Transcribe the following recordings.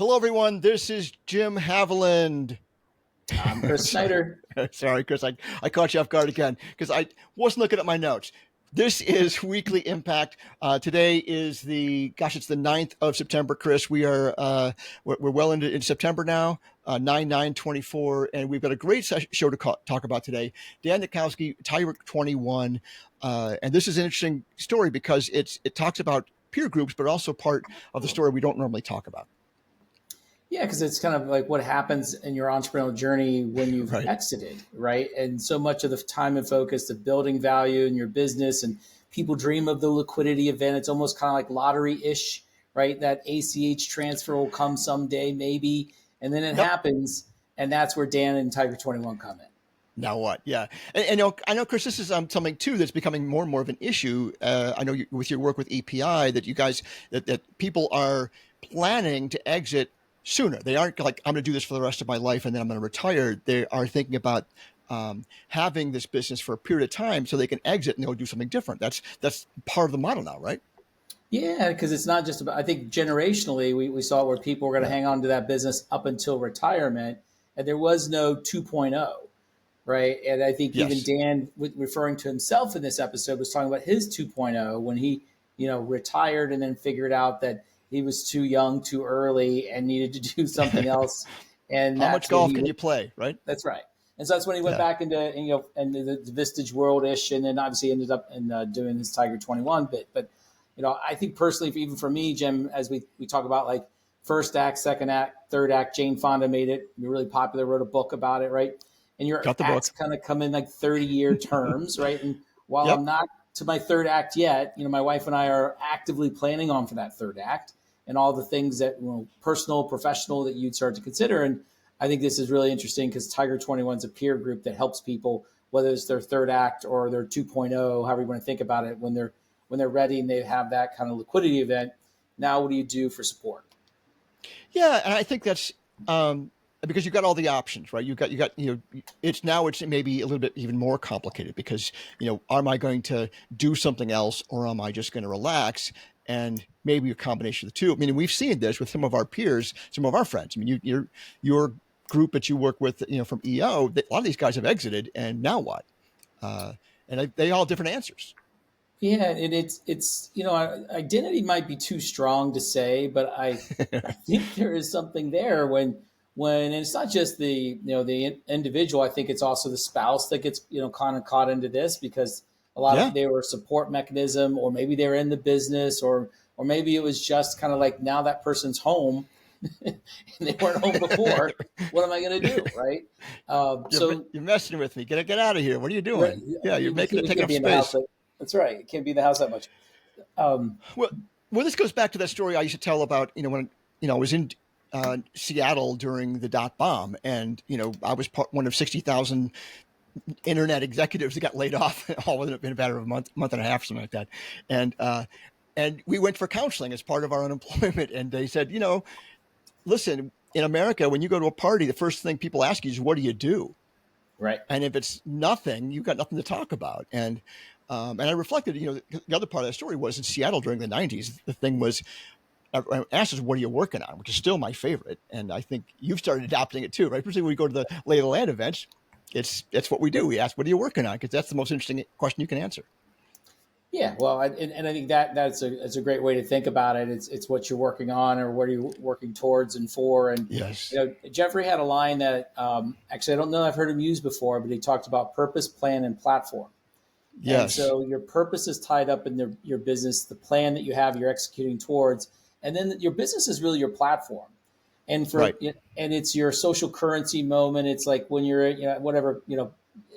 Hello, everyone. This is Jim Haviland. I'm Chris Snyder. Sorry, Chris. I caught you off guard again because I wasn't looking at my notes. This is Weekly Impact. Today is it's the 9th of September, Chris. We're well into September now, 9/9/24, and we've got a great show to talk about today. Dan Nitowsky, Tiger 21, and this is an interesting story because it talks about peer groups, but also part of the story we don't normally talk about. Yeah, because it's kind of like what happens in your entrepreneurial journey when you've Right. exited, right? And so much of the time and focus of building value in your business, and people dream of the liquidity event. It's almost kind of like lottery-ish, right? That ACH transfer will come someday, maybe, and then it Yep. happens, and that's where Dan and Tiger 21 come in. Now what? Yeah, and I know, Chris. This is something too that's becoming more and more of an issue. I know with your work with EPI that you guys that people are planning to exit sooner. They aren't like I'm going to do this for the rest of my life and then I'm going to retire. They are thinking about having this business for a period of time so they can exit and they'll do something different. That's part of the model now, right? Yeah, because it's not just about, I think generationally, we saw where people were going to hang on to that business up until retirement, and there was no 2.0. Right. And I think even Yes. Dan, referring to himself in this episode, was talking about his 2.0 when he, retired and then figured out that he was too young, too early, and needed to do something else. And How much that's when golf can you play, right? that's right. And so that's when he went Yeah. back into the Vistage world ish, and then obviously ended up in doing this Tiger 21 bit. But I think personally, even for me, Jim, as we talk about like first act, second act, third act, Jane Fonda made it really popular, wrote a book about it, right? And your Got the acts book. kind of come in like 30-year terms, right? And while Yep. I'm not to my third act yet, my wife and I are actively planning on for that third act and all the things that personal, professional that you'd start to consider. And I think this is really interesting because Tiger 21 is a peer group that helps people, whether it's their third act or their 2.0, however you want to think about it, when they're ready and they have that kind of liquidity event. Now, what do you do for support? Yeah, and I think that's because you got all the options, right? It's maybe a little bit even more complicated because am I going to do something else or am I just going to relax? And maybe a combination of the two. I mean, we've seen this with some of our peers, some of our friends. I mean, your group that you work with, from EO, a lot of these guys have exited, and now what? And they all have different answers. Yeah, and it's identity might be too strong to say, but I think there is something there when and it's not just the individual. I think it's also the spouse that gets kind of caught into this because a lot Yeah. of they were a support mechanism, or maybe they're in the business, or maybe it was just kind of like now that person's home and they weren't home before. What am I going to do, right? You're messing with me. Get out of here. What are you Right, doing? Yeah, you're we taking can't up be in the house. space. That's right. It can't be in the house that much. Um, Well, this goes back to that story I used to tell about when I was in Seattle during the dot bomb, and I was one of 60,000 internet executives that got laid off all within a matter of a month and a half, something like that, and we went for counseling as part of our unemployment, and they said, listen, in America, when you go to a party, the first thing people ask you is, what do you do? right. And if it's nothing, you've got nothing to talk about. And I reflected, the other part of that story was in Seattle during the 90s. The thing was, everyone asked us, what are you working on? Which is still my favorite. And I think you've started adopting it too, right? Particularly when we go to the lay of the land events, it's what we do. We ask, what are you working on? Because that's the most interesting question you can answer. Yeah, well, and I think that's a great way to think about it. It's what you're working on, or what are you working towards and for. And Yes. Jeffrey had a line that actually I don't know I've heard him use before, but he talked about purpose, plan, and platform. And Yes. so your purpose is tied up in your business, the plan that you have, you're executing towards, and then your business is really your platform. And Right. and it's your social currency moment. It's like when you're at whatever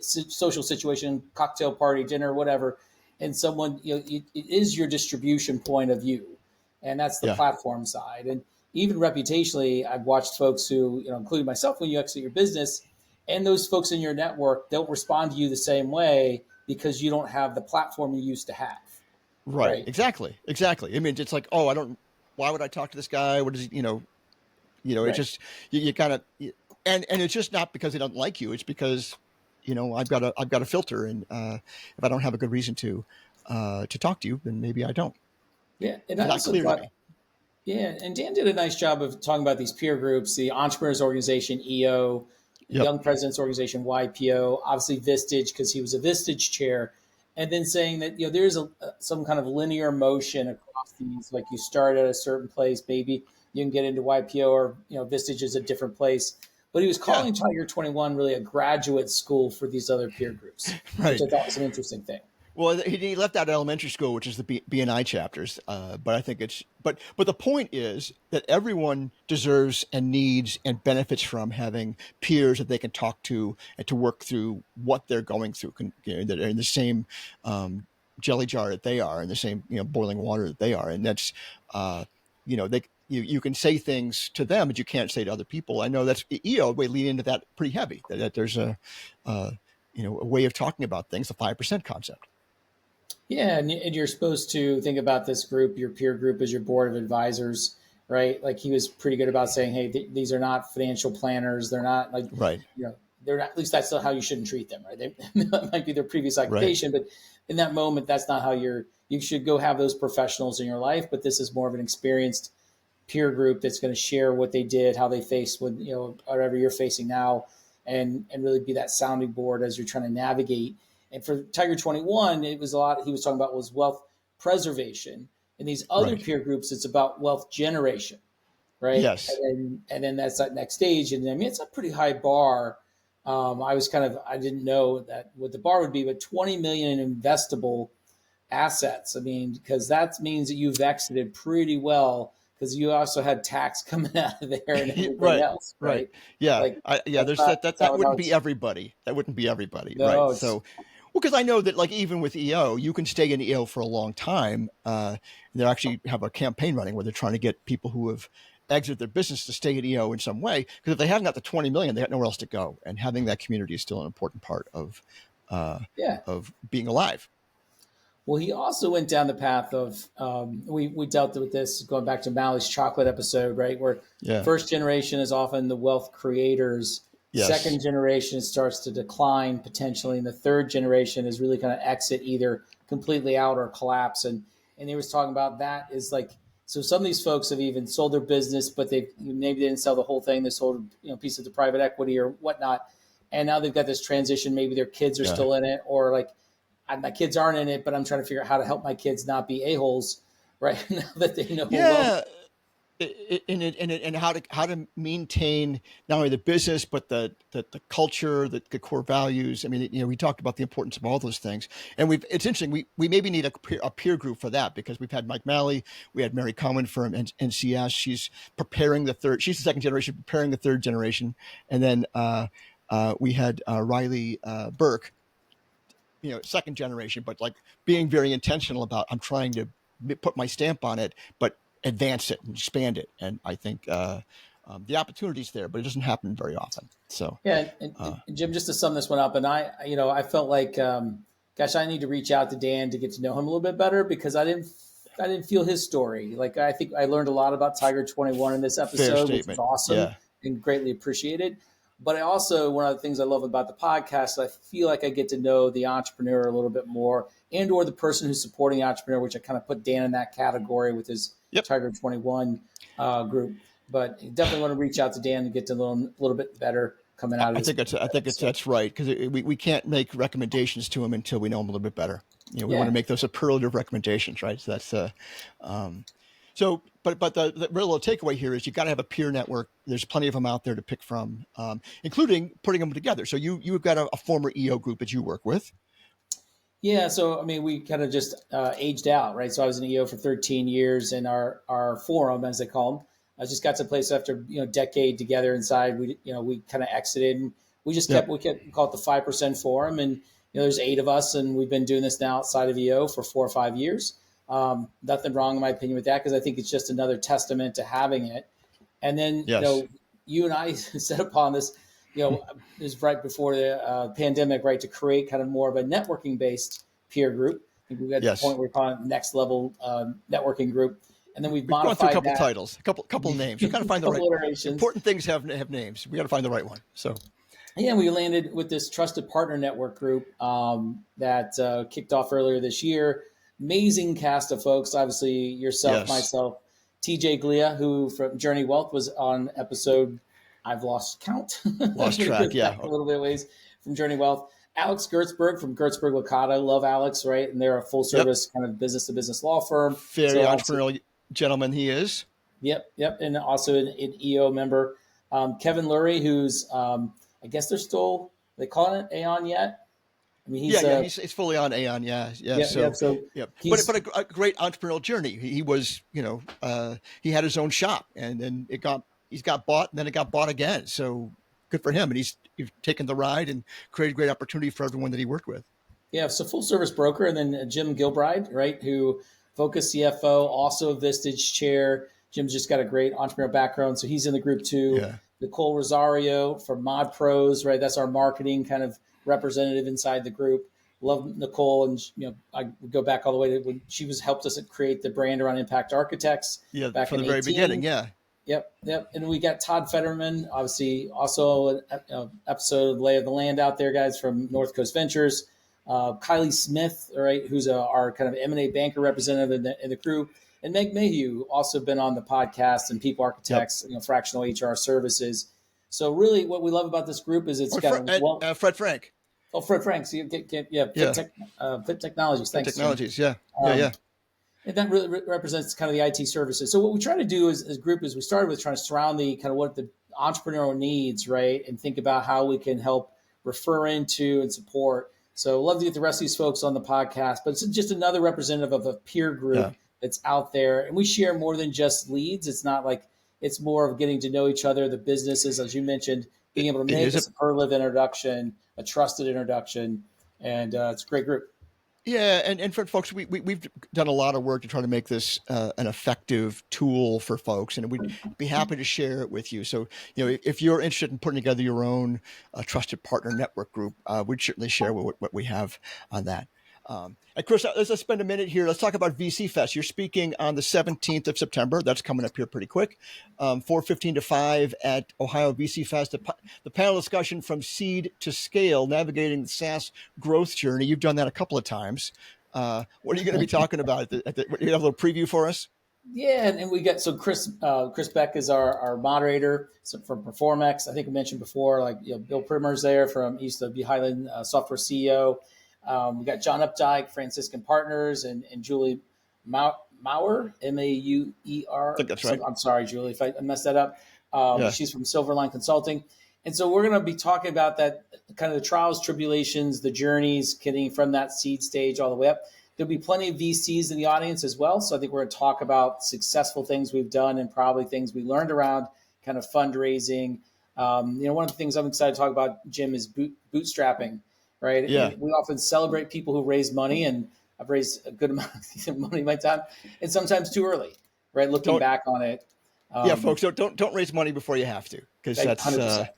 social situation, cocktail party, dinner, whatever, and someone it is your distribution point of view, and that's the Yeah. platform side. And even reputationally, I've watched folks who including myself, when you exit your business, and those folks in your network don't respond to you the same way because you don't have the platform you used to have. Right. Right. Exactly. I mean, it's like, why would I talk to this guy? What is he, it's Right. just, you kind of, and it's just not because they don't like you. It's because, I've got a filter, and if I don't have a good reason to talk to you, then maybe I don't. Yeah. And It's I not also clear to thought me. Yeah, and Dan did a nice job of talking about these peer groups, the Entrepreneurs Organization, EO, Yep. Young Presidents Organization, YPO, obviously Vistage because he was a Vistage chair, and then saying that there's some kind of linear motion across these. Like you start at a certain place, maybe you can get into YPO, or Vistage is a different place. But he was Yeah. calling Tiger 21 really a graduate school for these other peer groups, which Right. I thought was an interesting thing. Well, he left out elementary school, which is the BNI chapters. But I think but the point is that everyone deserves and needs and benefits from having peers that they can talk to and to work through what they're going through, that are in the same jelly jar that they are, in the same boiling water that they are, and that's they. You can say things to them that you can't say to other people. I know that's EO. We lean into that pretty heavy. That there's uh, a way of talking about things, the 5% concept. Yeah, and you're supposed to think about this group, your peer group, as your board of advisors, right? Like he was pretty good about saying, "Hey, these are not financial planners. They're not like, Right. they're not. At least that's not how you shouldn't treat them, right? That might be their previous Right. occupation, but in that moment, that's not how you should go have those professionals in your life. But this is more of an experienced peer group that's going to share what they did, how they faced with whatever you're facing now, and really be that sounding board as you're trying to navigate. And for Tiger 21, it was a lot. He was talking about was wealth preservation. In these other Right. peer groups, it's about wealth generation, right? Yes. And then that's that next stage. And I mean, it's a pretty high bar. I didn't know that what the bar would be, but 20 million in investable assets. I mean, because that means that you've exited pretty well because you also had tax coming out of there and everything Right. else, Right. right? Yeah. Like Yeah. There's that's that not how wouldn't be it's everybody. That wouldn't be everybody. Right. no, it's So, well, because I know that like even with EO, you can stay in EO for a long time. They actually have a campaign running where they're trying to get people who have exited their business to stay at EO in some way. Because if they haven't got the 20 million, they got nowhere else to go. And having that community is still an important part uh, yeah. of being alive. Well, he also went down the path of we dealt with this going back to Mally's chocolate episode, right? Where Yeah. first generation is often the wealth creators. Yes. Second generation starts to decline potentially, and the third generation is really kind of exit either completely out or collapse. And he was talking about that is like so some of these folks have even sold their business, but they maybe they didn't sell the whole thing. They sold pieces to private equity or whatnot, and now they've got this transition. Maybe their kids are Yeah. still in it, or like my kids aren't in it, but I'm trying to figure out how to help my kids not be a-holes right now that they know wealth. Yeah. And how to maintain not only the business but the culture, the core values. I mean, we talked about the importance of all those things, and it's interesting. We maybe need a peer group for that because we've had Mike Malley, we had Mary Common from NCS. She's preparing the third. She's the second generation, preparing the third generation, and then we had Riley Burke, second generation, but like being very intentional about I'm trying to put my stamp on it, but advance it and expand it. And I think the opportunity's there, but it doesn't happen very often. So, Yeah, uh, and Jim, just to sum this one up, and I felt like, gosh, I need to reach out to Dan to get to know him a little bit better because I didn't feel his story. Like I think I learned a lot about Tiger 21 in this fair episode, which was statement. awesome Yeah. and greatly appreciated. But I also one of the things I love about the podcast, I feel like I get to know the entrepreneur a little bit more, and or the person who's supporting the entrepreneur, which I kind of put Dan in that category with his Yep. Tiger 21 group. But you definitely want to reach out to Dan and get to know him a little bit better coming out of this I think episode. that's right because we can't make recommendations to him until we know him a little bit better. We want to Yeah. make those superlative recommendations, right? So that's um, but the real takeaway here is you got to have a peer network. There's plenty of them out there to pick from, including putting them together. So you've got a former EO group that you work with. Yeah, so I mean, we kind of just aged out, right? So I was in EO for 13 years, and our forum, as they call them, I just got to a place after decade together inside. We kind of exited, and Yep. we kept we call it the 5% forum, and there's 8 of us, and we've been doing this now outside of EO for 4 or 5 years. Nothing wrong in my opinion with that because I think it's just another testament to having it. And then, Yes. you and I set upon this, it was right before the pandemic, right, to create kind of more of a networking based peer group. I think we got to the Yes. point where we're calling it next level networking group. And then we've We've gone through a modified couple that titles, a couple of names. We got to a find the right. couple iterations. Important things have names. We got to find the right one. So Yeah, we landed with this trusted partner network group that kicked off earlier this year. Amazing cast of folks. Obviously, yourself, yes. myself, TJ Glia, who from Journey Wealth was on episode, I've lost count. Lost track, yeah. A little bit of ways from Journey Wealth. Alex Gertzberg from Gertzberg Licata. Love Alex, right? And they're a full service kind of business to business law firm. Very entrepreneurial gentleman he is. Yep. And also an EO member. Kevin Lurie, who's, I guess they're still, they calling it Aon yet? I mean, he's fully on Aon. Yeah. But a great entrepreneurial journey. He was, he had his own shop, and then he's got bought, and then it got bought again. So good for him. And he's taken the ride and created great opportunity for everyone that he worked with. Yeah. So full service broker, and then Jim Gilbride, right? Who Focus CFO, also Vistage chair. Jim's just got a great entrepreneurial background, so he's in the group too. Yeah. Nicole Rosario from Mod Pros, right? That's our marketing kind of representative inside the group. Love Nicole, and I go back all the way to when she helped us create the brand around Impact Architects. Yeah, back from the very beginning. Yeah. Yep. And we got Todd Fetterman, obviously, also an episode of Lay of the Land out there, guys, from North Coast Ventures. Kylie Smith, right, who's our kind of M&A banker representative in the group. And Meg Mayhew, also been on the podcast, and People Architects, fractional HR services. So really what we love about this group is it's got Fred Frank. Oh, Fred Frank. So Fit Technologies. Thanks. Fit Technologies, yeah. And that really represents kind of the IT services. So what we try to do as a group is we started with trying to surround the kind of what the entrepreneurial needs, right? And think about how we can help refer into and support. So love to get the rest of these folks on the podcast, but it's just another representative of a peer group that's out there. And we share more than just leads. It's not like, it's more of getting to know each other, the businesses, as you mentioned, being able to make a superlative introduction, a trusted introduction. And it's a great group. Yeah, and for folks, we've done a lot of work to try to make this an effective tool for folks, and we'd be happy to share it with you. So, if you're interested in putting together your own trusted partner network group, we'd certainly share what we have on that. And Chris, let's spend a minute here. Let's talk about VC Fest. You're speaking on the 17th of September. That's coming up here pretty quick. 4:15 to 5 at Ohio VC Fest. The panel discussion from seed to scale, navigating the SaaS growth journey. You've done that a couple of times. What are you going to be talking about? You have a little preview for us? Yeah, and we got Chris Beck is our moderator from Performex. I think I mentioned before, Bill Primmer's there from East of Highland Software CEO. We got John Updike, Franciscan Partners, and Julie Mauer, Mauer. I think that's right. I'm sorry, Julie, if I messed that up. She's from Silverline Consulting. And so we're going to be talking about that kind of the trials, tribulations, the journeys, getting from that seed stage all the way up. There'll be plenty of VCs in the audience as well. So I think we're going to talk about successful things we've done and probably things we learned around kind of fundraising. One of the things I'm excited to talk about, Jim, is bootstrapping. Right. Yeah. And we often celebrate people who raise money, and I've raised a good amount of money in my time, and sometimes too early. Right. Looking back on it. Folks, don't raise money before you have to, because that's 100%.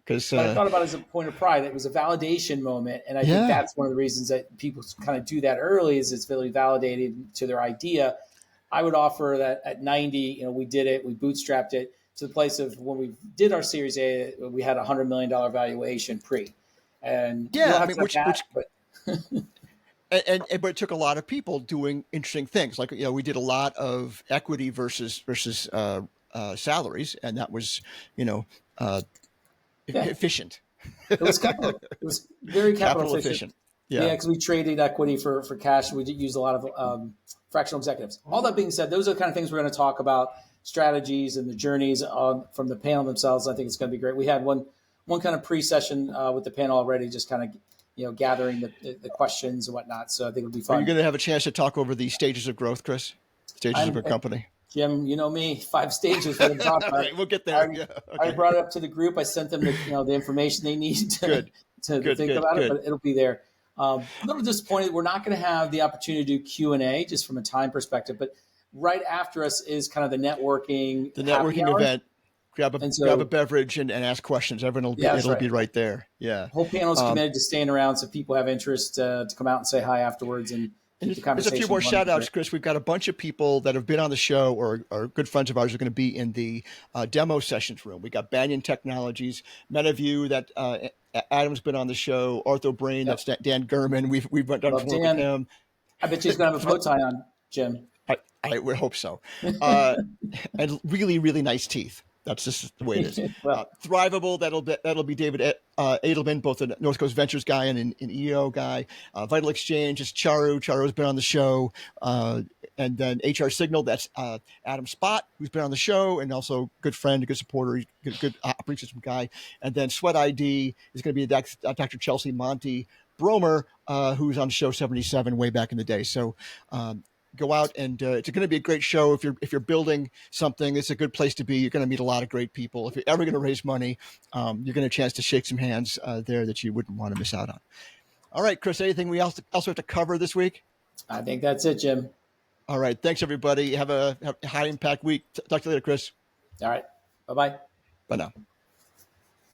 Because I thought about it as a point of pride. It was a validation moment, and I think that's one of the reasons that people kind of do that early is it's really validated to their idea. I would offer that at 90, we did it, we bootstrapped it to the place of when we did our Series A, we had $100 million valuation pre. And but it took a lot of people doing interesting things. Like, we did a lot of equity versus salaries, and that was, efficient. It was very capital efficient. Yeah, because we traded equity for cash. We did use a lot of fractional executives. All that being said, those are the kind of things we're going to talk about, strategies and the journeys from the panel themselves. I think it's going to be great. We had one kind of pre-session with the panel already, just kind of, gathering the questions and whatnot. So I think it'll be fun. Are you going to have a chance to talk over the stages of growth, Chris? Stages of a company? Jim, you know me, 5 stages. Right, we'll get there. I brought it up to the group. I sent them the information they need to think about it, but it'll be there. A little disappointed we're not going to have the opportunity to do Q&A just from a time perspective, but right after us is kind of the networking event. Grab a beverage and ask questions. Everyone will be right there. Yeah. The whole panel is committed to staying around, so people have interest to come out and say hi afterwards and keep the conversation. There's a few more shout outs, Chris. We've got a bunch of people that have been on the show or are good friends of ours who are going to be in the demo sessions room. We got Banyan Technologies, MetaView that Adam's been on the show, OrthoBrain, that's Dan Gurman. We've done work with him. I bet he's going to have a bow tie on, Jim. I would hope so. Uh, and really, really nice teeth. That's just the way it is. Well, Thrivable, that'll be David Edelman, both a North Coast Ventures guy and an EO guy. Vital Exchange is Charu. Charu's been on the show. And then HR Signal, that's Adam Spott, who's been on the show and also good friend, a good supporter, good operating system guy. And then Sweat ID is going to be Dr. Chelsea Monty Bromer, who's on show 77 way back in the day. So go out and it's going to be a great show. If you're building something, it's a good place to be. You're going to meet a lot of great people. If you're ever going to raise money, you're going to have a chance to shake some hands there that you wouldn't want to miss out on. All right, Chris, anything we also have to cover this week? I think that's it, Jim. All right. Thanks, everybody. Have a high impact week. Talk to you later, Chris. All right. Bye-bye. Bye now.